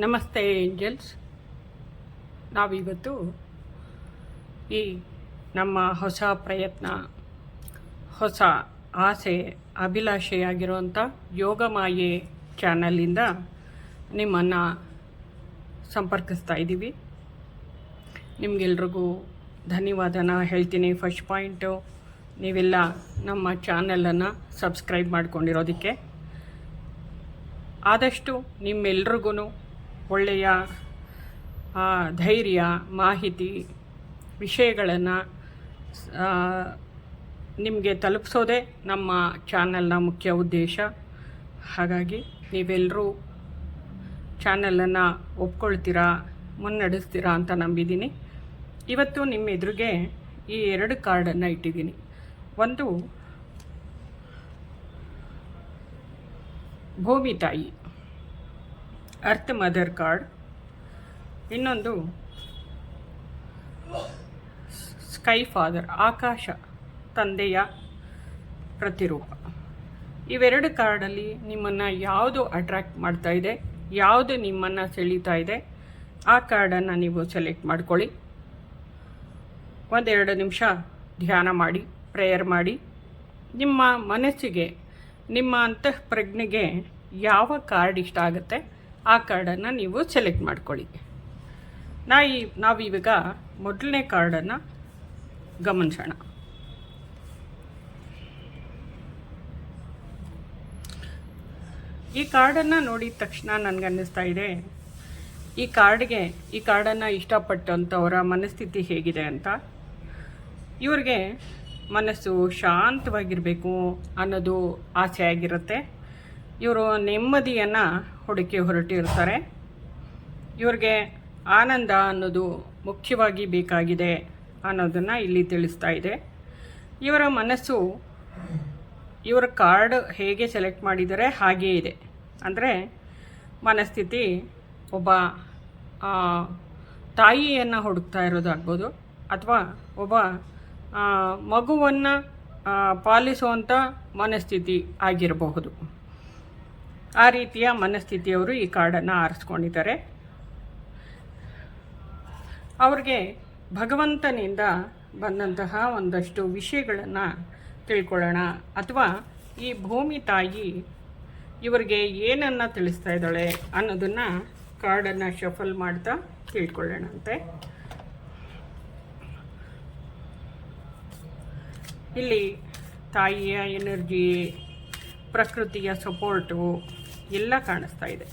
ನಮಸ್ತೆ ಏಂಜಲ್ಸ್. ನಾವಿವತ್ತು ಈ ನಮ್ಮ ಹೊಸ ಪ್ರಯತ್ನ, ಹೊಸ ಆಸೆ, ಅಭಿಲಾಷೆಯಾಗಿರುವಂಥ ಯೋಗಮಾಯೆ ಚಾನಲಿಂದ ನಿಮ್ಮನ್ನು ಸಂಪರ್ಕಿಸ್ತಾ ಇದ್ದೀವಿ. ನಿಮಗೆಲ್ರಿಗೂ ಧನ್ಯವಾದನ ಹೇಳ್ತೀನಿ. ಫಸ್ಟ್ ಪಾಯಿಂಟು, ನೀವೆಲ್ಲ ನಮ್ಮ ಚಾನಲನ್ನು ಸಬ್ಸ್ಕ್ರೈಬ್ ಮಾಡ್ಕೊಂಡಿರೋದಕ್ಕೆ. ಆದಷ್ಟು ನಿಮ್ಮೆಲ್ರಿಗೂ ಒಳ್ಳೆಯ ಧೈರ್ಯ, ಮಾಹಿತಿ, ವಿಷಯಗಳನ್ನು ನಿಮಗೆ ತಲುಪಿಸೋದೇ ನಮ್ಮ ಚಾನಲ್ನ ಮುಖ್ಯ ಉದ್ದೇಶ. ಹಾಗಾಗಿ ನೀವೆಲ್ಲರೂ ಚಾನಲನ್ನು ಒಪ್ಕೊಳ್ತೀರಾ, ಮುನ್ನಡೆಸ್ತೀರಾ ಅಂತ ನಂಬಿದ್ದೀನಿ. ಇವತ್ತು ನಿಮ್ಮ ಎದುರಿಗೆ ಈ 2 ಕಾರ್ಡನ್ನು ಇಟ್ಟಿದ್ದೀನಿ. ಒಂದು ಭೂಮಿ ತಾಯಿ, ಅರ್ತ್ ಮದರ್ ಕಾರ್ಡ್. ಇನ್ನೊಂದು ಸ್ಕೈ ಫಾದರ್, ಆಕಾಶ ತಂದೆಯ ಪ್ರತಿರೂಪ. ಇವೆರಡು ಕಾರ್ಡಲ್ಲಿ ನಿಮ್ಮನ್ನು ಯಾವುದು ಅಟ್ರ್ಯಾಕ್ಟ್ ಮಾಡ್ತಾ ಇದೆ, ಯಾವುದು ನಿಮ್ಮನ್ನು ಸೆಳೀತಾ ಇದೆ, ಆ ಕಾರ್ಡನ್ನು ನೀವು ಸೆಲೆಕ್ಟ್ ಮಾಡ್ಕೊಳ್ಳಿ. 1-2 ನಿಮಿಷ ಧ್ಯಾನ ಮಾಡಿ, ಪ್ರೇಯರ್ ಮಾಡಿ. ನಿಮ್ಮ ಮನಸ್ಸಿಗೆ, ನಿಮ್ಮ ಅಂತಃಪ್ರಜ್ಞೆಗೆ ಯಾವ ಕಾರ್ಡ್ ಇಷ್ಟ ಆಗುತ್ತೆ ಆ ಕಾರ್ಡನ್ನು ನೀವು ಸೆಲೆಕ್ಟ್ ಮಾಡ್ಕೊಳ್ಳಿ. ನಾವೀಗ ಮೊದಲನೇ ಕಾರ್ಡನ್ನು ಗಮನಿಸೋಣ. ಈ ಕಾರ್ಡನ್ನು ನೋಡಿದ ತಕ್ಷಣ ನನಗನ್ನಿಸ್ತಾ ಇದೆ, ಈ ಕಾರ್ಡನ್ನು ಇಷ್ಟಪಟ್ಟಂಥವರ ಮನಸ್ಥಿತಿ ಹೇಗಿದೆ ಅಂತ. ಇವ್ರಿಗೆ ಮನಸ್ಸು ಶಾಂತವಾಗಿರಬೇಕು ಅನ್ನೋದು ಆಸೆ ಆಗಿರುತ್ತೆ. ಇವರು ನೆಮ್ಮದಿಯನ್ನು ಹುಡುಕಿ ಹೊರಟಿರ್ತಾರೆ. ಇವ್ರಿಗೆ ಆನಂದ ಅನ್ನೋದು ಮುಖ್ಯವಾಗಿ ಬೇಕಾಗಿದೆ ಅನ್ನೋದನ್ನು ಇಲ್ಲಿ ತಿಳಿಸ್ತಾ ಇದೆ. ಇವರ ಮನಸ್ಸು, ಇವರ ಕಾರ್ಡ್ ಹೇಗೆ ಸೆಲೆಕ್ಟ್ ಮಾಡಿದರೆ ಹಾಗೇ ಇದೆ. ಅಂದರೆ ಮನಸ್ಥಿತಿ ಒಬ್ಬ ತಾಯಿಯನ್ನು ಹುಡುಕ್ತಾ ಇರೋದಾಗ್ಬೋದು, ಅಥವಾ ಒಬ್ಬ ಮಗುವನ್ನು ಪಾಲಿಸುವಂಥ ಮನಸ್ಥಿತಿ ಆಗಿರಬಹುದು. ಆ ರೀತಿಯ ಮನಸ್ಥಿತಿಯವರು ಈ ಕಾರ್ಡನ್ನು ಆರಿಸ್ಕೊಂಡಿದ್ದಾರೆ. ಅವ್ರಿಗೆ ಭಗವಂತನಿಂದ ಬಂದಂತಹ ಒಂದಷ್ಟು ವಿಷಯಗಳನ್ನು ತಿಳ್ಕೊಳ್ಳೋಣ, ಅಥವಾ ಈ ಭೂಮಿ ತಾಯಿ ಇವರಿಗೆ ಏನನ್ನು ತಿಳಿಸ್ತಾ ಇದ್ದಾಳೆ ಅನ್ನೋದನ್ನು ಕಾರ್ಡನ್ನು ಶಫಲ್ ಮಾಡ್ತಾ ತಿಳ್ಕೊಳ್ಳೋಣಂತೆ. ಇಲ್ಲಿ ತಾಯಿಯ ಎನರ್ಜಿ, ಪ್ರಕೃತಿಯ ಸಪೋರ್ಟು ಎಲ್ಲ ಕಾಣಿಸ್ತಾ ಇದೆ.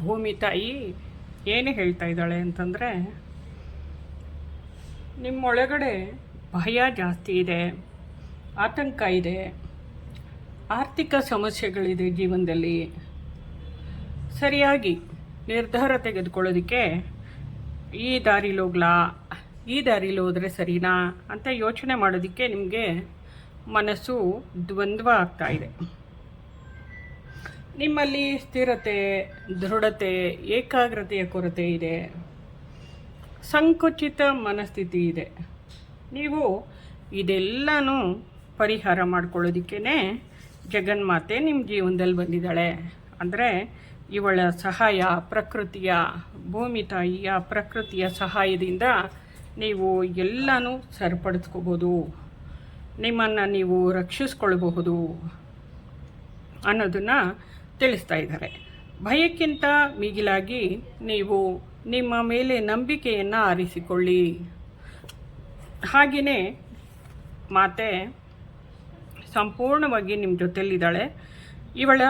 ಭೂಮಿ ತಾಯಿ ಏನು ಹೇಳ್ತಾ ಇದ್ದಾಳೆ ಅಂತಂದರೆ, ನಿಮ್ಮೊಳಗಡೆ ಭಯ ಜಾಸ್ತಿ ಇದೆ, ಆತಂಕ ಇದೆ, ಆರ್ಥಿಕ ಸಮಸ್ಯೆಗಳಿದೆ ಜೀವನದಲ್ಲಿ. ಸರಿಯಾಗಿ ನಿರ್ಧಾರ ತೆಗೆದುಕೊಳ್ಳೋದಕ್ಕೆ ಈ ದಾರಿಲಿ ಹೋಗ್ಲಾ, ಈ ದಾರಿಲಿ ಹೋದರೆ ಸರಿನಾ ಅಂತ ಯೋಚನೆ ಮಾಡೋದಕ್ಕೆ ನಿಮಗೆ ಮನಸ್ಸು ದ್ವಂದ್ವ ಆಗ್ತಾ ಇದೆ. ನಿಮ್ಮಲ್ಲಿ ಸ್ಥಿರತೆ, ದೃಢತೆ, ಏಕಾಗ್ರತೆಯ ಕೊರತೆ ಇದೆ, ಸಂಕುಚಿತ ಮನಸ್ಥಿತಿ ಇದೆ. ನೀವು ಇದೆಲ್ಲನೂ ಪರಿಹಾರ ಮಾಡ್ಕೊಳ್ಳೋದಕ್ಕೇ ಜಗನ್ಮಾತೆ ನಿಮ್ಮ ಜೀವನದಲ್ಲಿ ಬಂದಿದ್ದಾಳೆ. ಅಂದರೆ ಇವಳ ಸಹಾಯ, ಪ್ರಕೃತಿಯ, ಭೂಮಿ ತಾಯಿಯ ಪ್ರಕೃತಿಯ ಸಹಾಯದಿಂದ ನೀವು ಎಲ್ಲನೂ ಸರಿಪಡಿಸ್ಕೋಬೋದು, ನಿಮ್ಮನ್ನು ನೀವು ರಕ್ಷಿಸ್ಕೊಳ್ಬಹುದು ಅನ್ನೋದನ್ನು ತಿಳಿಸ್ತಾ ಇದ್ದಾರೆ. ಭಯಕ್ಕಿಂತ ಮಿಗಿಲಾಗಿ ನೀವು ನಿಮ್ಮ ಮೇಲೆ ನಂಬಿಕೆಯನ್ನು ಆರಿಸಿಕೊಳ್ಳಿ. ಹಾಗೆಯೇ ಮಾತೆ ಸಂಪೂರ್ಣವಾಗಿ ನಿಮ್ಮ ಜೊತೆಯಲ್ಲಿದ್ದಾಳೆ. ಇವಳ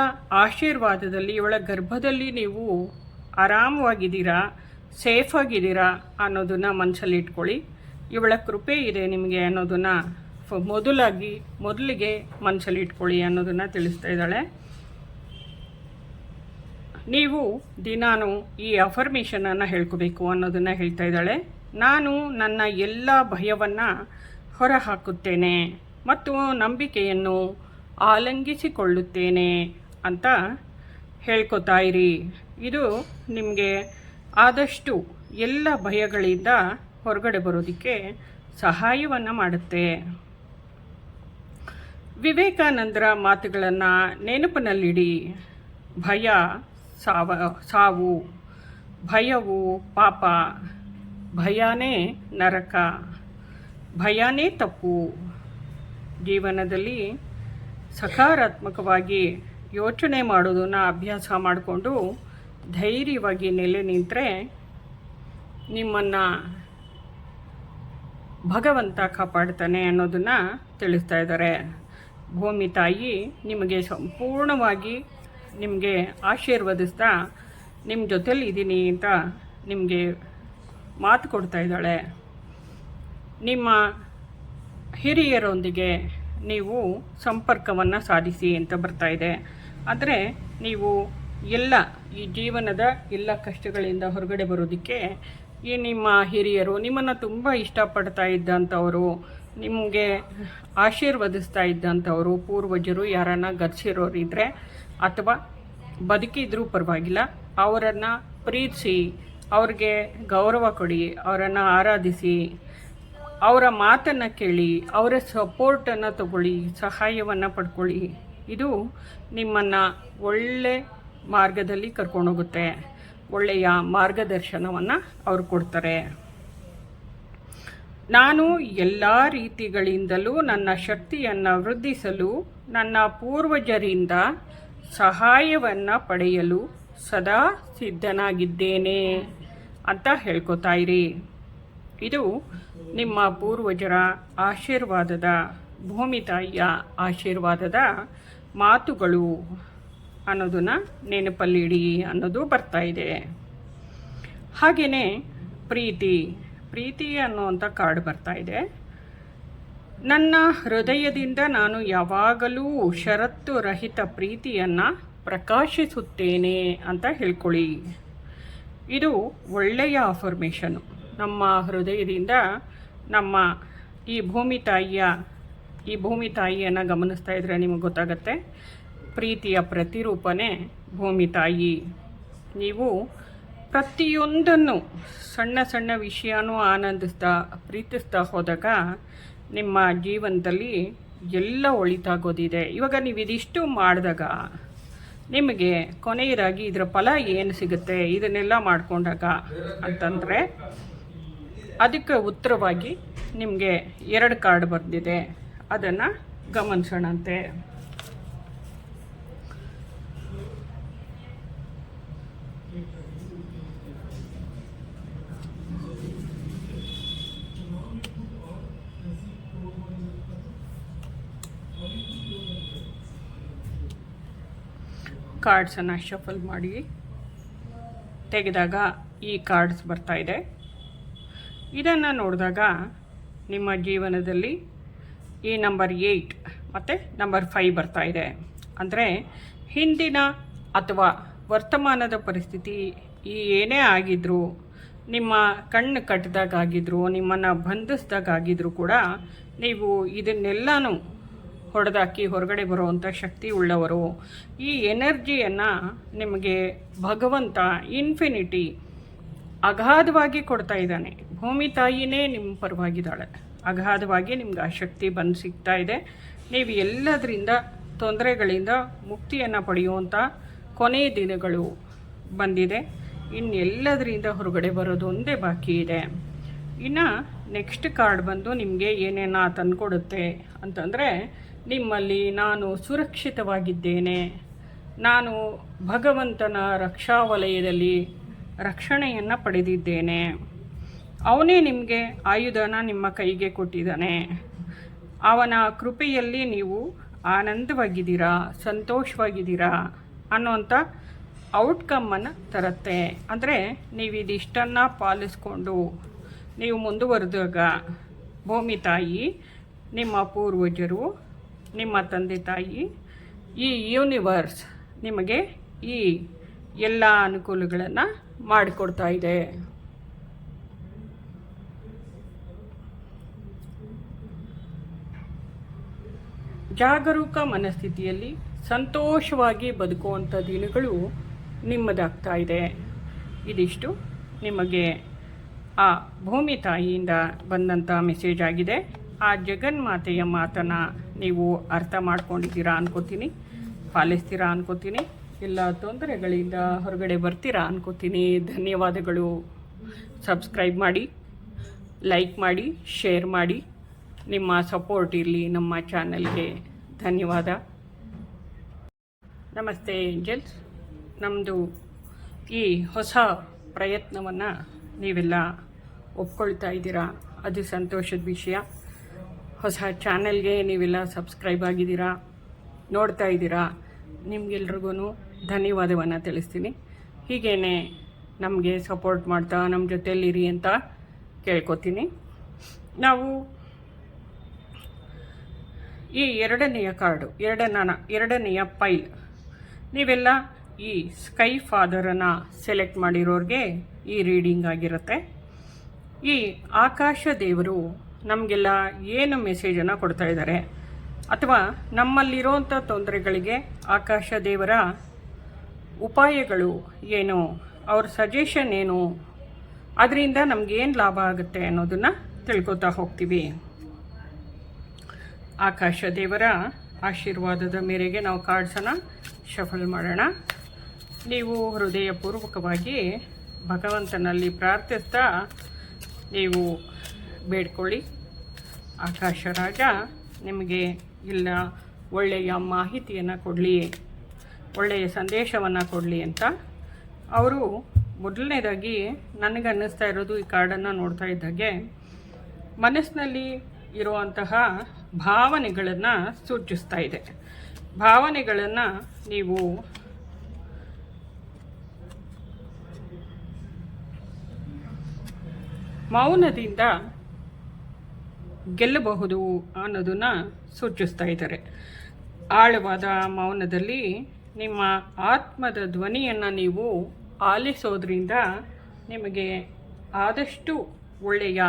ಆಶೀರ್ವಾದದಲ್ಲಿ, ಇವಳ ಗರ್ಭದಲ್ಲಿ ನೀವು ಆರಾಮವಾಗಿದ್ದೀರಾ, ಸೇಫಾಗಿದ್ದೀರಾ ಅನ್ನೋದನ್ನು ಮನಸ್ಸಲ್ಲಿ ಇಟ್ಕೊಳ್ಳಿ. ಇವಳ ಕೃಪೆ ಇದೆ ನಿಮಗೆ ಅನ್ನೋದನ್ನು ಮೊದಲಿಗೆ ಮನಸ್ಸಲ್ಲಿ ಇಟ್ಕೊಳ್ಳಿ ಅನ್ನೋದನ್ನು ತಿಳಿಸ್ತಾ ಇದ್ದಾಳೆ. ನೀವು ದಿನಾನು ಈ ಅಫರ್ಮೇಷನನ್ನು ಹೇಳ್ಕೋಬೇಕು ಅನ್ನೋದನ್ನು ಹೇಳ್ತಾ ಇದ್ದಾಳೆ. ನಾನು ನನ್ನ ಎಲ್ಲ ಭಯವನ್ನು ಹೊರಹಾಕುತ್ತೇನೆ ಮತ್ತು ನಂಬಿಕೆಯನ್ನು ಆಲಂಗಿಸಿಕೊಳ್ಳುತ್ತೇನೆ ಅಂತ ಹೇಳ್ಕೊತಾ ಇರಿ. ಇದು ನಿಮಗೆ ಆದಷ್ಟು ಎಲ್ಲ ಭಯಗಳಿಂದ ಹೊರಗಡೆ ಬರೋದಕ್ಕೆ ಸಹಾಯವನ್ನು ಮಾಡುತ್ತೆ. ವಿವೇಕಾನಂದರ ಮಾತುಗಳನ್ನು ನೆನಪಿನಲ್ಲಿಡಿ. ಭಯ ಸಾವು, ಭಯವು ಪಾಪ, ಭಯನೇ ನರಕ, ಭಯನೇ ತಪ್ಪು. ಜೀವನದಲ್ಲಿ ಸಕಾರಾತ್ಮಕವಾಗಿ ಯೋಚನೆ ಮಾಡೋದನ್ನು ಅಭ್ಯಾಸ ಮಾಡಿಕೊಂಡು ಧೈರ್ಯವಾಗಿ ನೆಲೆ ನಿಂತರೆ ನಿಮ್ಮನ್ನು ಭಗವಂತ ಕಾಪಾಡ್ತಾನೆ ಅನ್ನೋದನ್ನು ತಿಳಿಸ್ತಾ ಇದ್ದಾರೆ. ಭೂಮಿ ತಾಯಿ ನಿಮಗೆ ಸಂಪೂರ್ಣವಾಗಿ ನಿಮಗೆ ಆಶೀರ್ವದಿಸ್ತಾ ನಿಮ್ಮ ಜೊತೆಲಿ ಇದ್ದೀನಿ ಅಂತ ನಿಮಗೆ ಮಾತು ಕೊಡ್ತಾ ಇದ್ದಾಳೆ. ನಿಮ್ಮ ಹಿರಿಯರೊಂದಿಗೆ ನೀವು ಸಂಪರ್ಕವನ್ನು ಸಾಧಿಸಿ ಅಂತ ಬರ್ತಾ ಇದೆ. ಆದರೆ ನೀವು ಈ ಜೀವನದ ಎಲ್ಲ ಕಷ್ಟಗಳಿಂದ ಹೊರಗಡೆ ಬರೋದಕ್ಕೆ ಈ ನಿಮ್ಮ ಹಿರಿಯರು ನಿಮ್ಮನ್ನು ತುಂಬ ಇಷ್ಟಪಡ್ತಾ ಇದ್ದಂಥವರು, ನಿಮಗೆ ಆಶೀರ್ವದಿಸ್ತಾ ಇದ್ದಂಥವರು, ಪೂರ್ವಜರು ಯಾರನ್ನು ಗತಿಸಿರೋರಿದ್ದರೆ ಅಥವಾ ಬದುಕಿದ್ರೂ ಪರವಾಗಿಲ್ಲ, ಅವರನ್ನು ಪ್ರೀತಿಸಿ, ಅವ್ರಿಗೆ ಗೌರವ ಕೊಡಿ, ಅವರನ್ನು ಆರಾಧಿಸಿ, ಅವರ ಮಾತನ್ನು ಕೇಳಿ, ಅವರ ಸಪೋರ್ಟನ್ನು ತಗೊಳ್ಳಿ, ಸಹಾಯವನ್ನು ಪಡ್ಕೊಳ್ಳಿ. ಇದು ನಿಮ್ಮನ್ನು ಒಳ್ಳೆ ಮಾರ್ಗದಲ್ಲಿ ಕರ್ಕೊಂಡೋಗುತ್ತೆ. ಒಳ್ಳೆಯ ಮಾರ್ಗದರ್ಶನವನ್ನು ಅವರು ಕೊಡ್ತಾರೆ. ನಾನು ಎಲ್ಲ ರೀತಿಗಳಿಂದಲೂ ನನ್ನ ಶಕ್ತಿಯನ್ನು ವೃದ್ಧಿಸಲು ನನ್ನ ಪೂರ್ವಜರಿಂದ ಸಹಾಯವನ್ನು ಪಡೆಯಲು ಸದಾ ಸಿದ್ಧನಾಗಿದ್ದೇನೆ ಅಂತ ಹೇಳ್ಕೊತಾ ಇರಿ. ಇದು ನಿಮ್ಮ ಪೂರ್ವಜರ ಆಶೀರ್ವಾದದ, ಭೂಮಿ ತಾಯಿಯ ಆಶೀರ್ವಾದದ ಮಾತುಗಳು ಅನ್ನೋದನ್ನು ನೆನಪಲ್ಲಿಡಿ ಅನ್ನೋದು ಬರ್ತಾ ಇದೆ. ಹಾಗೆಯೇ ಪ್ರೀತಿ ಅನ್ನುವಂಥ ಕಾರ್ಡ್ ಬರ್ತಾ ಇದೆ. ನನ್ನ ಹೃದಯದಿಂದ ನಾನು ಯಾವಾಗಲೂ ಷರತ್ತು ರಹಿತ ಪ್ರೀತಿಯನ್ನು ಪ್ರಕಾಶಿಸುತ್ತೇನೆ ಅಂತ ಹೇಳ್ಕೊಳ್ಳಿ. ಇದು ಒಳ್ಳೆಯ ಅಫರ್ಮೇಷನು. ನಮ್ಮ ಹೃದಯದಿಂದ ನಮ್ಮ ಈ ಭೂಮಿ ತಾಯಿಯನ್ನು ಗಮನಿಸ್ತಾ ಇದ್ದರೆ ನಿಮಗೆ ಗೊತ್ತಾಗತ್ತೆ. ಪ್ರೀತಿಯ ಪ್ರತಿರೂಪನೇ ಭೂಮಿ ತಾಯಿ. ನೀವು ಪ್ರತಿಯೊಂದನ್ನು ಸಣ್ಣ ಸಣ್ಣ ವಿಷಯನೂ ಆನಂದಿಸ್ತಾ ಪ್ರೀತಿಸ್ತಾ ಹೋದಾಗ ನಿಮ್ಮ ಜೀವನದಲ್ಲಿ ಎಲ್ಲ ಒಳಿತಾಗೋದಿದೆ. ಇವಾಗ ನೀವು ಇದಿಷ್ಟು ಮಾಡಿದಾಗ ನಿಮಗೆ ಕೊನೆಯದಾಗಿ ಇದರ ಫಲ ಏನು ಸಿಗುತ್ತೆ ಇದನ್ನೆಲ್ಲ ಮಾಡಿಕೊಂಡಾಗ ಅಂತಂದರೆ ಅದಕ್ಕೆ ಉತ್ತರವಾಗಿ ನಿಮಗೆ 2 ಕಾರ್ಡ್ ಬಂದಿದೆ. ಅದನ್ನು ಗಮನಿಸೋಣಂತೆ. ಕಾರ್ಡ್ಸನ್ನು ಶಫಲ್ ಮಾಡಿ ತೆಗೆದಾಗ ಈ ಕಾರ್ಡ್ಸ್ ಬರ್ತಾ ಇದೆ. ಇದನ್ನು ನೋಡಿದಾಗ ನಿಮ್ಮ ಜೀವನದಲ್ಲಿ ಈ ನಂಬರ್ 8 ಮತ್ತು ನಂಬರ್ 5 ಬರ್ತಾ ಇದೆ. ಅಂದರೆ ಹಿಂದಿನ ಅಥವಾ ವರ್ತಮಾನದ ಪರಿಸ್ಥಿತಿ ಏನೇ ಆಗಿದ್ರೂ, ನಿಮ್ಮ ಕಣ್ಣು ಕಟ್ಟಿದಾಗಿದ್ರೂ, ನಿಮ್ಮನ್ನು ಬಂಧಿಸಿದಾಗಿದ್ರೂ ಕೂಡ ನೀವು ಇದನ್ನೆಲ್ಲನೂ ಹೊಡೆದಾಕಿ ಹೊರಗಡೆ ಬರುವಂಥ ಶಕ್ತಿ ಉಳ್ಳವರು. ಈ ಎನರ್ಜಿಯನ್ನು ನಿಮಗೆ ಭಗವಂತ ಇನ್ಫಿನಿಟಿ ಅಗಾಧವಾಗಿ ಕೊಡ್ತಾ ಇದ್ದಾನೆ. ಭೂಮಿ ತಾಯಿನೇ ನಿಮ್ಮ ಪರವಾಗಿದ್ದಾಳೆ. ಅಗಾಧವಾಗಿ ನಿಮ್ಗೆ ಆ ಶಕ್ತಿ ಬಂದು ಸಿಗ್ತಾ ಇದೆ. ನೀವು ಎಲ್ಲದರಿಂದ ತೊಂದರೆಗಳಿಂದ ಮುಕ್ತಿಯನ್ನು ಪಡೆಯುವಂಥ ಕೊನೆಯ ದಿನಗಳು ಬಂದಿದೆ. ಇನ್ನೆಲ್ಲದರಿಂದ ಹೊರಗಡೆ ಬರೋದು ಒಂದೇ ಬಾಕಿ ಇದೆ. ಇನ್ನು ನೆಕ್ಸ್ಟ್ ಕಾರ್ಡ್ ಬಂದು ನಿಮಗೆ ಏನೇನ ತಂದುಕೊಡುತ್ತೆ ಅಂತಂದರೆ, ನಿಮ್ಮಲ್ಲಿ ನಾನು ಸುರಕ್ಷಿತವಾಗಿದ್ದೇನೆ, ನಾನು ಭಗವಂತನ ರಕ್ಷಾ ವಲಯದಲ್ಲಿ ರಕ್ಷಣೆಯನ್ನು ಪಡೆದಿದ್ದೇನೆ, ಅವನೇ ನಿಮಗೆ ಆಯುಧನ ನಿಮ್ಮ ಕೈಗೆ ಕೊಟ್ಟಿದ್ದಾನೆ, ಅವನ ಕೃಪೆಯಲ್ಲಿ ನೀವು ಆನಂದವಾಗಿದ್ದೀರಾ, ಸಂತೋಷವಾಗಿದ್ದೀರಾ ಅನ್ನೋಂಥ ಔಟ್ಕಮ್ಮನ್ನು ತರುತ್ತೆ. ಅಂದರೆ ನೀವು ಇದಿಷ್ಟನ್ನು ಪಾಲಿಸ್ಕೊಂಡು ನೀವು ಮುಂದುವರೆದಾಗ ಭೂಮಿ ತಾಯಿ ನಿಮ್ಮ ಪೂರ್ವಜರು, ನಿಮ್ಮ ತಂದೆ ತಾಯಿ, ಈ ಯೂನಿವರ್ಸ್ ನಿಮಗೆ ಈ ಎಲ್ಲ ಅನುಕೂಲಗಳನ್ನು ಮಾಡಿಕೊಡ್ತಾ ಇದೆ. ಜಾಗರೂಕ ಮನಸ್ಥಿತಿಯಲ್ಲಿ ಸಂತೋಷವಾಗಿ ಬದುಕುವಂಥ ದಿನಗಳು ನಿಮ್ಮದಾಗ್ತಾ ಇದೆ. ಇದಿಷ್ಟು ನಿಮಗೆ ಆ ಭೂಮಿ ತಾಯಿಯಿಂದ ಬಂದಂಥ ಮೆಸೇಜ್ ಆಗಿದೆ. ಆ ಜಗನ್ಮಾತೆಯ ಮಾತನ್ನು ನೀವು ಅರ್ಥ ಮಾಡ್ಕೊಂಡಿದ್ದೀರಾ ಅನ್ಕೋತೀನಿ, ಪಾಲಿಸ್ತೀರಾ ಅನ್ಕೋತೀನಿ, ಎಲ್ಲ ತೊಂದರೆಗಳಿಂದ ಹೊರಗಡೆ ಬರ್ತೀರಾ ಅನ್ಕೋತೀನಿ. ಧನ್ಯವಾದಗಳು. ಸಬ್ಸ್ಕ್ರೈಬ್ ಮಾಡಿ, ಲೈಕ್ ಮಾಡಿ, ಶೇರ್ ಮಾಡಿ. ನಿಮ್ಮ ಸಪೋರ್ಟ್ ಇರಲಿ ನಮ್ಮ ಚಾನಲ್ಗೆ. ಧನ್ಯವಾದ. ನಮಸ್ತೆ ಏಂಜಲ್ಸ್. ನಮ್ಮದು ಈ ಹೊಸ ಪ್ರಯತ್ನವನ್ನು ನೀವೆಲ್ಲ ಒಪ್ಕೊಳ್ತಾ ಇದ್ದೀರಾ, ಅದು ಸಂತೋಷದ ವಿಷಯ. ಹೊಸ ಚಾನಲ್ಗೆ ನೀವೆಲ್ಲ ಸಬ್ಸ್ಕ್ರೈಬ್ ಆಗಿದ್ದೀರಾ, ನೋಡ್ತಾ ಇದ್ದೀರಾ. ನಿಮಗೆಲ್ರಿಗೂ ಧನ್ಯವಾದವನ್ನು ತಿಳಿಸ್ತೀನಿ. ಹೀಗೇ ನಮಗೆ ಸಪೋರ್ಟ್ ಮಾಡ್ತಾ ನಮ್ಮ ಜೊತೆಯಲ್ಲಿರಿ ಅಂತ ಕೇಳ್ಕೊತೀನಿ. ನಾವು ಈ ಎರಡನೆಯ ಕಾರ್ಡು, ಎರಡನೆಯ ಪೈಲ್, ನೀವೆಲ್ಲ ಈ ಸ್ಕೈ ಫಾದರನ್ನು ಸೆಲೆಕ್ಟ್ ಮಾಡಿರೋರಿಗೆ ಈ ರೀಡಿಂಗ್ ಆಗಿರುತ್ತೆ. ಈ ಆಕಾಶ ದೇವರು ನಮಗೆಲ್ಲ ಏನು ಮೆಸೇಜನ್ನು ಕೊಡ್ತಾ ಇದ್ದಾರೆ, ಅಥವಾ ನಮ್ಮಲ್ಲಿರೋಂಥ ತೊಂದರೆಗಳಿಗೆ ಆಕಾಶ ದೇವರ ಉಪಾಯಗಳು ಏನು, ಅವ್ರ ಸಜೆಷನ್ ಏನು, ಅದರಿಂದ ನಮಗೇನು ಲಾಭ ಆಗುತ್ತೆ ಅನ್ನೋದನ್ನು ತಿಳ್ಕೊತಾ ಹೋಗ್ತೀವಿ. ಆಕಾಶ ದೇವರ ಆಶೀರ್ವಾದದ ಮೇರೆಗೆ ನಾವು ಕಾರ್ಡ್ಸನ್ನು ಶಫಲ್ ಮಾಡೋಣ. ನೀವು ಹೃದಯಪೂರ್ವಕವಾಗಿ ಭಗವಂತನಲ್ಲಿ ಪ್ರಾರ್ಥಿಸ್ತಾ ನೀವು ಬೇಡ್ಕೊಳ್ಳಿ. ಆಕಾಶ ರಾಜ ನಿಮಗೆ ಎಲ್ಲ ಒಳ್ಳೆಯ ಮಾಹಿತಿಯನ್ನು ಕೊಡಲಿ, ಒಳ್ಳೆಯ ಸಂದೇಶವನ್ನು ಕೊಡಲಿ ಅಂತ. ಅವರು ಮೊದಲನೇದಾಗಿ ನನಗನ್ನಿಸ್ತಾ ಇರೋದು, ಈ ಕಾರ್ಡನ್ನು ನೋಡ್ತಾ ಇದ್ದಾಗೆ ಮನಸ್ಸಿನಲ್ಲಿ ಇರುವಂತಹ ಭಾವನೆಗಳನ್ನು ಸೂಚಿಸ್ತಾ ಇದೆ. ಭಾವನೆಗಳನ್ನು ನೀವು ಮೌನದಿಂದ ಗೆಲ್ಲಬಹುದು ಅನ್ನೋದನ್ನು ಸೂಚಿಸ್ತಾ ಇದ್ದಾರೆ. ಆಳವಾದ ಮೌನದಲ್ಲಿ ನಿಮ್ಮ ಆತ್ಮದ ಧ್ವನಿಯನ್ನು ನೀವು ಆಲಿಸೋದ್ರಿಂದ ನಿಮಗೆ ಆದಷ್ಟು ಒಳ್ಳೆಯ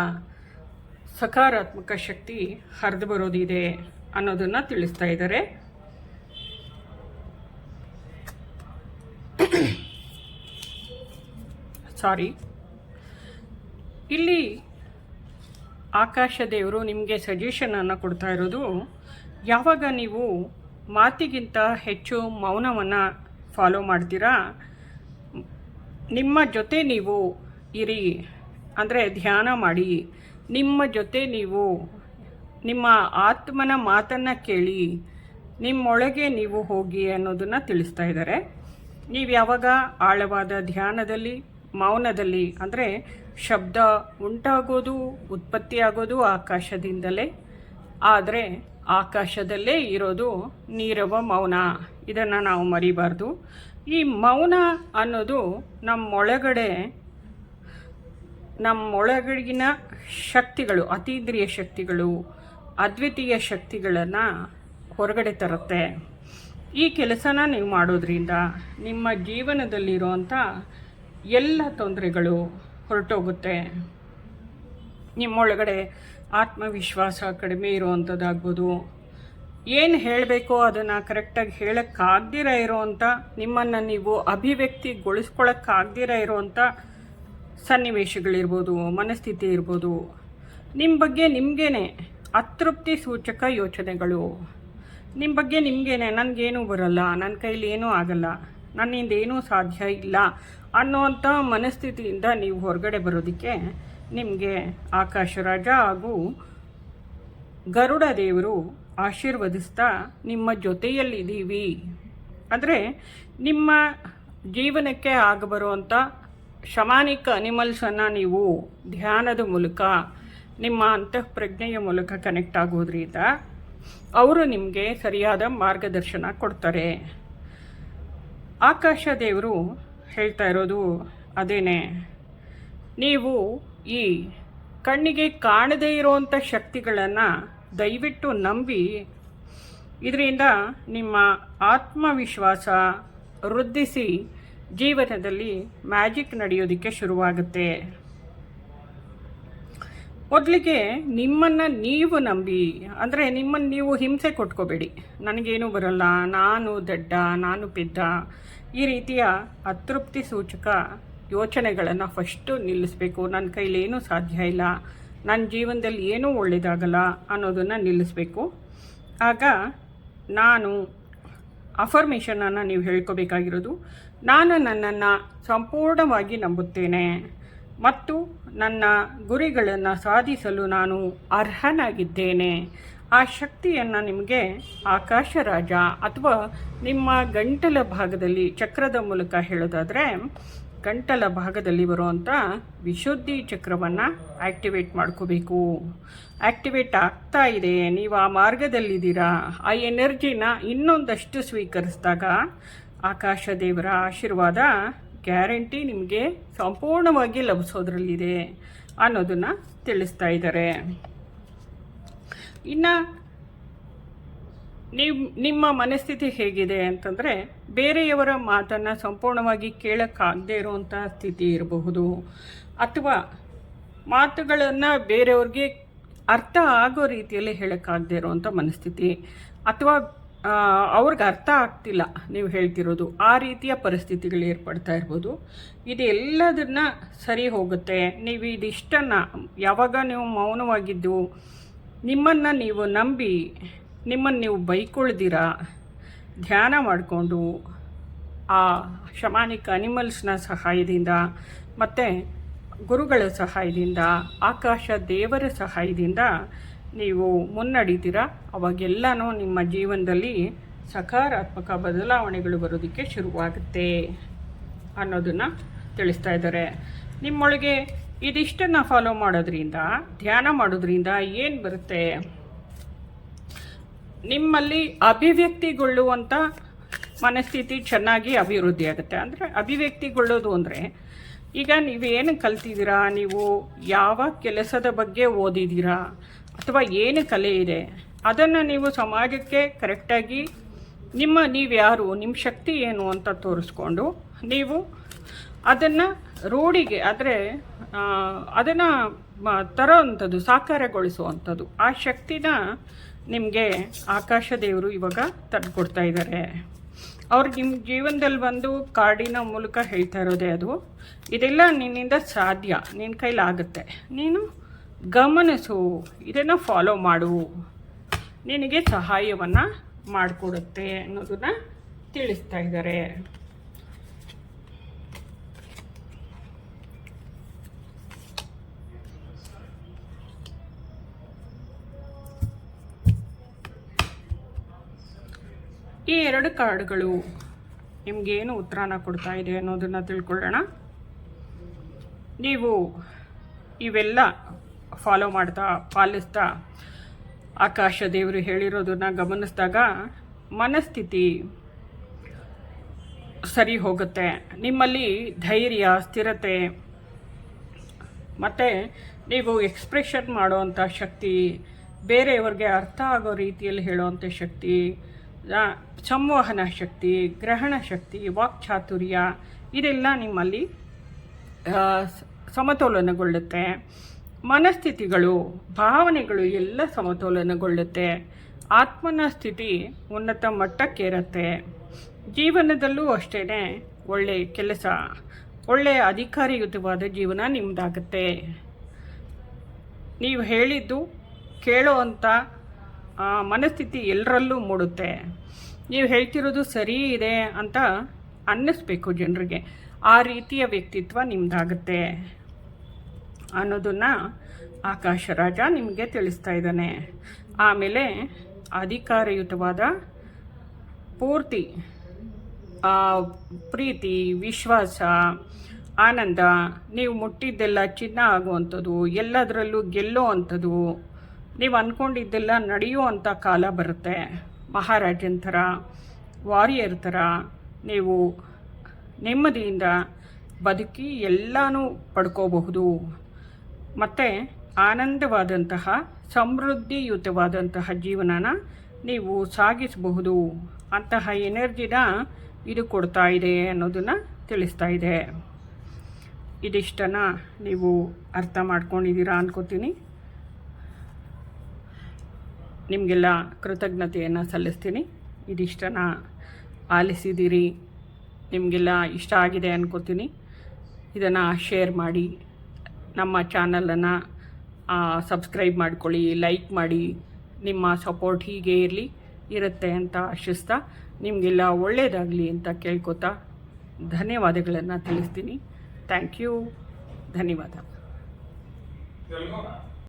ಸಕಾರಾತ್ಮಕ ಶಕ್ತಿ ಹರಿದು ಬರೋದಿದೆ ಅನ್ನೋದನ್ನು ತಿಳಿಸ್ತಾ ಇದ್ದಾರೆ. ಇಲ್ಲಿ ಆಕಾಶ ದೇವರು ನಿಮಗೆ ಸಜೆಷನನ್ನು ಕೊಡ್ತಾ ಇರೋದು, ಯಾವಾಗ ನೀವು ಮಾತಿಗಿಂತ ಹೆಚ್ಚು ಮೌನವನ್ನು ಫಾಲೋ ಮಾಡ್ತೀರಾ, ನಿಮ್ಮ ಜೊತೆ ನೀವು ಇರಿ, ಅಂದರೆ ಧ್ಯಾನ ಮಾಡಿ, ನಿಮ್ಮ ಜೊತೆ ನೀವು ನಿಮ್ಮ ಆತ್ಮನ ಮಾತನ್ನು ಕೇಳಿ, ನಿಮ್ಮೊಳಗೆ ನೀವು ಹೋಗಿ ಅನ್ನೋದನ್ನು ತಿಳಿಸ್ತಾ ಇದ್ದಾರೆ. ನೀವು ಯಾವಾಗ ಆಳವಾದ ಧ್ಯಾನದಲ್ಲಿ, ಮೌನದಲ್ಲಿ, ಅಂದರೆ ಶಬ್ದ ಉಂಟಾಗೋದು, ಉತ್ಪತ್ತಿಯಾಗೋದು ಆಕಾಶದಿಂದಲೇ, ಆದರೆ ಆಕಾಶದಲ್ಲೇ ಇರೋದು ನೀರವ ಮೌನ. ಇದನ್ನು ನಾವು ಮರಿಬಾರ್ದು. ಈ ಮೌನ ಅನ್ನೋದು ನಮ್ಮೊಳಗಡಿನ ಶಕ್ತಿಗಳು, ಅತೀಂದ್ರಿಯ ಶಕ್ತಿಗಳು, ಅದ್ವಿತೀಯ ಶಕ್ತಿಗಳನ್ನು ಹೊರಗಡೆ ತರುತ್ತೆ. ಈ ಕೆಲಸನ ನೀವು ಮಾಡೋದ್ರಿಂದ ನಿಮ್ಮ ಜೀವನದಲ್ಲಿರುವಂಥ ಎಲ್ಲ ತೊಂದರೆಗಳು ಹೊರಟೋಗುತ್ತೆ. ನಿಮ್ಮೊಳಗಡೆ ಆತ್ಮವಿಶ್ವಾಸ ಕಡಿಮೆ ಇರುವಂಥದ್ದಾಗ್ಬೋದು, ಏನು ಹೇಳಬೇಕೋ ಅದನ್ನು ಕರೆಕ್ಟಾಗಿ ಹೇಳೋಕ್ಕಾಗ್ದಿರ ಇರೋವಂಥ, ನಿಮ್ಮನ್ನು ನೀವು ಅಭಿವ್ಯಕ್ತಿಗೊಳಿಸ್ಕೊಳ್ಳೋಕ್ಕಾಗ್ದಿರ ಇರೋವಂಥ ಸನ್ನಿವೇಶಗಳಿರ್ಬೋದು, ಮನಸ್ಥಿತಿ ಇರ್ಬೋದು. ನಿಮ್ಮ ಬಗ್ಗೆ ನಿಮಗೇನೆ ಅತೃಪ್ತಿ ಸೂಚಕ ಯೋಚನೆಗಳು, ನಿಮ್ಮ ಬಗ್ಗೆ ನಿಮಗೇನೆ ನನಗೇನೂ ಬರಲ್ಲ, ನನ್ನ ಕೈಲಿ ಏನೂ ಆಗಲ್ಲ, ನನ್ನಿಂದ ಏನೂ ಸಾಧ್ಯ ಇಲ್ಲ ಅನ್ನುವಂಥ ಮನಸ್ಥಿತಿಯಿಂದ ನೀವು ಹೊರಗಡೆ ಬರೋದಕ್ಕೆ ನಿಮಗೆ ಆಕಾಶರಾಜ ಹಾಗೂ ಗರುಡ ದೇವರು ಆಶೀರ್ವದಿಸ್ತಾ ನಿಮ್ಮ ಜೊತೆಯಲ್ಲಿದ್ದೀವಿ. ಅಂದರೆ ನಿಮ್ಮ ಜೀವನಕ್ಕೆ ಆಗಬರುವಂಥ ಶಮಾನಿಕ ಅನಿಮಲ್ಸನ್ನು ನೀವು ಧ್ಯಾನದ ಮೂಲಕ, ನಿಮ್ಮ ಅಂತಃಪ್ರಜ್ಞೆಯ ಮೂಲಕ ಕನೆಕ್ಟ್ ಆಗೋದ್ರಿಂದ ಅವರು ನಿಮಗೆ ಸರಿಯಾದ ಮಾರ್ಗದರ್ಶನ ಕೊಡ್ತಾರೆ. ಆಕಾಶ ದೇವರು ಹೇಳ್ತಾ ಇರೋದು ಅದೇನೆ, ನೀವು ಈ ಕಣ್ಣಿಗೆ ಕಾಣದೇ ಇರುವಂಥ ಶಕ್ತಿಗಳನ್ನು ದಯವಿಟ್ಟು ನಂಬಿ. ಇದರಿಂದ ನಿಮ್ಮ ಆತ್ಮವಿಶ್ವಾಸ ವೃದ್ಧಿಸಿ ಜೀವನದಲ್ಲಿ ಮ್ಯಾಜಿಕ್ ನಡೆಯೋದಕ್ಕೆ ಶುರುವಾಗುತ್ತೆ. ಮೊದಲಿಗೆ ನಿಮ್ಮನ್ನು ನೀವು ನಂಬಿ, ಅಂದರೆ ನಿಮ್ಮನ್ನು ನೀವು ಹಿಂಸೆ ಕೊಟ್ಕೋಬೇಡಿ. ನನಗೇನು ಬರಲ್ಲ, ನಾನು ದಡ್ಡ, ನಾನು ಪೆದ್ದ, ಈ ರೀತಿಯ ಅತೃಪ್ತಿ ಸೂಚಕ ಯೋಚನೆಗಳನ್ನು ಫಸ್ಟು ನಿಲ್ಲಿಸಬೇಕು. ನನ್ನ ಕೈಲೇನೂ ಸಾಧ್ಯ ಇಲ್ಲ, ನನ್ನ ಜೀವನದಲ್ಲಿ ಏನೂ ಒಳ್ಳೆಯದಾಗಲ್ಲ ಅನ್ನೋದನ್ನು ನಿಲ್ಲಿಸಬೇಕು. ಆಗ ನಾನು ಅಫರ್ಮೇಷನನ್ನು ನೀವು ಹೇಳ್ಕೋಬೇಕಾಗಿರೋದು, ನಾನು ನನ್ನನ್ನು ಸಂಪೂರ್ಣವಾಗಿ ನಂಬುತ್ತೇನೆ ಮತ್ತು ನನ್ನ ಗುರಿಗಳನ್ನು ಸಾಧಿಸಲು ನಾನು ಅರ್ಹನಾಗಿದ್ದೇನೆ. ಆ ಶಕ್ತಿಯನ್ನು ನಿಮಗೆ ಆಕಾಶ ರಾಜ ಅಥವಾ ನಿಮ್ಮ ಗಂಟಲ ಭಾಗದಲ್ಲಿ ಚಕ್ರದ ಮೂಲಕ ಹೇಳೋದಾದರೆ ಗಂಟಲ ಭಾಗದಲ್ಲಿ ಬರುವಂಥ ವಿಶುದ್ಧಿ ಚಕ್ರವನ್ನು ಆ್ಯಕ್ಟಿವೇಟ್ ಮಾಡ್ಕೋಬೇಕು. ಆ್ಯಕ್ಟಿವೇಟ್ ಆಗ್ತಾ ಇದೆ, ನೀವು ಆ ಮಾರ್ಗದಲ್ಲಿದ್ದೀರಾ. ಆ ಎನರ್ಜಿನ ಇನ್ನೊಂದಷ್ಟು ಸ್ವೀಕರಿಸಿದಾಗ ಆಕಾಶ ದೇವರ ಆಶೀರ್ವಾದ ಗ್ಯಾರಂಟಿ ನಿಮಗೆ ಸಂಪೂರ್ಣವಾಗಿ ಲಭಿಸೋದ್ರಲ್ಲಿದೆ ಅನ್ನೋದನ್ನು ತಿಳಿಸ್ತಾ ಇದ್ದಾರೆ. ಇನ್ನು ನಿಮ್ಮ ಮನಸ್ಥಿತಿ ಹೇಗಿದೆ ಅಂತಂದರೆ, ಬೇರೆಯವರ ಮಾತನ್ನು ಸಂಪೂರ್ಣವಾಗಿ ಕೇಳೋಕ್ಕಾಗದೇ ಇರುವಂಥ ಸ್ಥಿತಿ ಇರಬಹುದು, ಅಥವಾ ಮಾತುಗಳನ್ನು ಬೇರೆಯವ್ರಿಗೆ ಅರ್ಥ ಆಗೋ ರೀತಿಯಲ್ಲಿ ಹೇಳೋಕ್ಕಾಗದೇ ಇರುವಂಥ ಮನಸ್ಥಿತಿ, ಅಥವಾ ಅವ್ರಿಗೆ ಅರ್ಥ ಆಗ್ತಿಲ್ಲ ನೀವು ಹೇಳ್ತಿರೋದು, ಆ ರೀತಿಯ ಪರಿಸ್ಥಿತಿಗಳು ಏರ್ಪಡ್ತಾ ಇರ್ಬೋದು. ಇದೆಲ್ಲದನ್ನು ಸರಿ ಹೋಗುತ್ತೆ. ನೀವು ಇದಿಷ್ಟನ್ನು ಯಾವಾಗ ನೀವು ಮೌನವಾಗಿದ್ದು ನಿಮ್ಮನ್ನು ನೀವು ನಂಬಿ, ನಿಮ್ಮನ್ನು ನೀವು ಬೈಕೊಳ್ದಿರ ಧ್ಯಾನ ಮಾಡಿಕೊಂಡು ಆ ಶಮಾನಿಕ್ ಅನಿಮಲ್ಸ್ನ ಸಹಾಯದಿಂದ ಮತ್ತು ಗುರುಗಳ ಸಹಾಯದಿಂದ, ಆಕಾಶ ದೇವರ ಸಹಾಯದಿಂದ ನೀವು ಮುನ್ನಡೀತೀರ, ಅವಾಗೆಲ್ಲನೂ ನಿಮ್ಮ ಜೀವನದಲ್ಲಿ ಸಕಾರಾತ್ಮಕ ಬದಲಾವಣೆಗಳು ಬರೋದಕ್ಕೆ ಶುರುವಾಗುತ್ತೆ ಅನ್ನೋದನ್ನು ತಿಳಿಸ್ತಾ ಇದ್ದಾರೆ. ನಿಮ್ಮೊಳಗೆ ಇದಿಷ್ಟನ್ನು ಫಾಲೋ ಮಾಡೋದ್ರಿಂದ, ಧ್ಯಾನ ಮಾಡೋದ್ರಿಂದ ಏನು ಬರುತ್ತೆ, ನಿಮ್ಮಲ್ಲಿ ಅಭಿವ್ಯಕ್ತಿಗೊಳ್ಳುವಂಥ ಮನಸ್ಥಿತಿ ಚೆನ್ನಾಗಿ ಅಭಿವೃದ್ಧಿ ಆಗುತ್ತೆ. ಅಂದರೆ ಅಭಿವ್ಯಕ್ತಿಗೊಳ್ಳೋದು ಅಂದರೆ, ಈಗ ನೀವೇನು ಕಲ್ತಿದ್ದೀರಾ, ನೀವು ಯಾವ ಕೆಲಸದ ಬಗ್ಗೆ ಓದಿದ್ದೀರಾ, ಅಥವಾ ಏನು ಕಲೆ ಇದೆ, ಅದನ್ನು ನೀವು ಸಮಾಜಕ್ಕೆ ಕರೆಕ್ಟಾಗಿ ನೀವು ಯಾರು, ನಿಮ್ಮ ಶಕ್ತಿ ಏನು ಅಂತ ತೋರಿಸ್ಕೊಂಡು ನೀವು ಅದನ್ನು ರೂಢಿಗೆ, ಆದರೆ ಅದನ್ನು ತರೋವಂಥದ್ದು, ಸಾಕಾರಗೊಳಿಸುವಂಥದ್ದು, ಆ ಶಕ್ತಿನ ನಿಮಗೆ ಆಕಾಶ ದೇವರು ಇವಾಗ ತಂದುಕೊಡ್ತಾ ಇದ್ದಾರೆ. ಅವ್ರು ನಿಮ್ಮ ಜೀವನದಲ್ಲಿ ಬಂದು ಕಾರ್ಡಿನ ಮೂಲಕ ಹೇಳ್ತಾ ಇರೋದೇ ಅದು, ಇದೆಲ್ಲ ನಿನ್ನಿಂದ ಸಾಧ್ಯ, ನಿನ್ನ ಕೈಲಾಗುತ್ತೆ, ನೀನು ಗಮನಿಸು, ಇದನ್ನು ಫಾಲೋ ಮಾಡು, ನಿನಗೆ ಸಹಾಯವನ್ನು ಮಾಡಿಕೊಡುತ್ತೆ ಅನ್ನೋದನ್ನು ತಿಳಿಸ್ತಾ ಇದ್ದಾರೆ. ಈ ಎರಡು ಕಾರ್ಡ್ಗಳು ನಿಮಗೇನು ಉತ್ತರನ ಕೊಡ್ತಾ ಇದೆ ಅನ್ನೋದನ್ನು ತಿಳ್ಕೊಳ್ಳೋಣ. ನೀವು ಇವೆಲ್ಲ ಫಾಲೋ ಮಾಡ್ತಾ ಪಾಲಿಸ್ತಾ ಆಕಾಶ ದೇವರು ಹೇಳಿರೋದನ್ನು ಗಮನಿಸಿದಾಗ ಮನಸ್ಥಿತಿ ಸರಿ ಹೋಗುತ್ತೆ. ನಿಮ್ಮಲ್ಲಿ ಧೈರ್ಯ, ಸ್ಥಿರತೆ ಮತ್ತು ನೀವು ಎಕ್ಸ್ಪ್ರೆಷನ್ ಮಾಡುವಂಥ ಶಕ್ತಿ, ಬೇರೆಯವ್ರಿಗೆ ಅರ್ಥ ಆಗೋ ರೀತಿಯಲ್ಲಿ ಹೇಳುವಂಥ ಶಕ್ತಿ, ಸಂವಹನ ಶಕ್ತಿ, ಗ್ರಹಣ ಶಕ್ತಿ, ವಾಕ್ಚಾತುರ್ಯ, ಇದೆಲ್ಲ ನಿಮ್ಮಲ್ಲಿ ಸಮತೋಲನಗೊಳ್ಳುತ್ತೆ. ಮನಸ್ಥಿತಿಗಳು, ಭಾವನೆಗಳು ಎಲ್ಲ ಸಮತೋಲನಗೊಳ್ಳುತ್ತೆ. ಆತ್ಮನ ಸ್ಥಿತಿ ಉನ್ನತ ಮಟ್ಟಕ್ಕೇರುತ್ತೆ. ಜೀವನದಲ್ಲೂ ಅಷ್ಟೇ ಒಳ್ಳೆಯ ಕೆಲಸ, ಒಳ್ಳೆಯ ಅಧಿಕಾರಯುತವಾದ ಜೀವನ ನಿಮ್ಮದಾಗುತ್ತೆ. ನೀವು ಹೇಳಿದ್ದು ಕೇಳೋವಂಥ ಮನಸ್ಥಿತಿ ಎಲ್ಲರಲ್ಲೂ ಮೂಡುತ್ತೆ. ನೀವು ಹೇಳ್ತಿರೋದು ಸರಿ ಇದೆ ಅಂತ ಅನ್ನಿಸ್ಬೇಕು ಜನರಿಗೆ, ಆ ರೀತಿಯ ವ್ಯಕ್ತಿತ್ವ ನಿಮ್ಮದಾಗುತ್ತೆ ಅನ್ನೋದನ್ನು ಆಕಾಶ ರಾಜ ನಿಮಗೆ ತಿಳಿಸ್ತಾ ಇದ್ದಾನೆ. ಆಮೇಲೆ ಅಧಿಕಾರಯುತವಾದ ಪೂರ್ತಿ ಪ್ರೀತಿ, ವಿಶ್ವಾಸ, ಆನಂದ, ನೀವು ಮುಟ್ಟಿದ್ದೆಲ್ಲ ಚಿನ್ನ ಆಗುವಂಥದ್ದು, ಎಲ್ಲದರಲ್ಲೂ ಗೆಲ್ಲೋ ಅಂಥದ್ದು, ನೀವು ಅಂದ್ಕೊಂಡಿದ್ದೆಲ್ಲ ನಡೆಯುವಂಥ ಕಾಲ ಬರುತ್ತೆ. ಮಹಾರಾಜನ ಥರ, ವಾರಿಯರ್ ಥರ ನೀವು ನೆಮ್ಮದಿಯಿಂದ ಬದುಕಿ ಎಲ್ಲನೂ ಪಡ್ಕೋಬಹುದು. ಮತ್ತು ಆನಂದವಾದಂತಹ ಸಮೃದ್ಧಿಯುತವಾದಂತಹ ಜೀವನನ ನೀವು ಸಾಗಿಸಬಹುದು ಅಂತಹ ಎನರ್ಜಿನ ಇದು ಕೊಡ್ತಾ ಇದೆ ಅನ್ನೋದನ್ನು ತಿಳಿಸ್ತಾ ಇದೆ. ಇದಿಷ್ಟನ್ನು ನೀವು ಅರ್ಥ ಮಾಡ್ಕೊಂಡಿದ್ದೀರಾ ಅನ್ಕೋತೀನಿ. ನಿಮಗೆಲ್ಲ ಕೃತಜ್ಞತೆಯನ್ನು ಸಲ್ಲಿಸ್ತೀನಿ. ಇದಿಷ್ಟನ್ನು ಆಲಿಸಿದ್ದೀರಿ, ನಿಮಗೆಲ್ಲ ಇಷ್ಟ ಆಗಿದೆ ಅನ್ಕೋತೀನಿ. ಇದನ್ನು ಶೇರ್ ಮಾಡಿ, ನಮ್ಮ ಚಾನಲನ್ನು ಸಬ್ಸ್ಕ್ರೈಬ್ ಮಾಡ್ಕೊಳ್ಳಿ, ಲೈಕ್ ಮಾಡಿ. ನಿಮ್ಮ ಸಪೋರ್ಟ್ ಹೀಗೆ ಇರುತ್ತೆ ಅಂತ ಆಶಿಸ್ತಾ ನಿಮಗೆಲ್ಲ ಒಳ್ಳೆಯದಾಗಲಿ ಅಂತ ಕೇಳ್ಕೊತಾ ಧನ್ಯವಾದಗಳನ್ನು ತಿಳಿಸ್ತೀನಿ. Thank you. ಧನ್ಯವಾದ.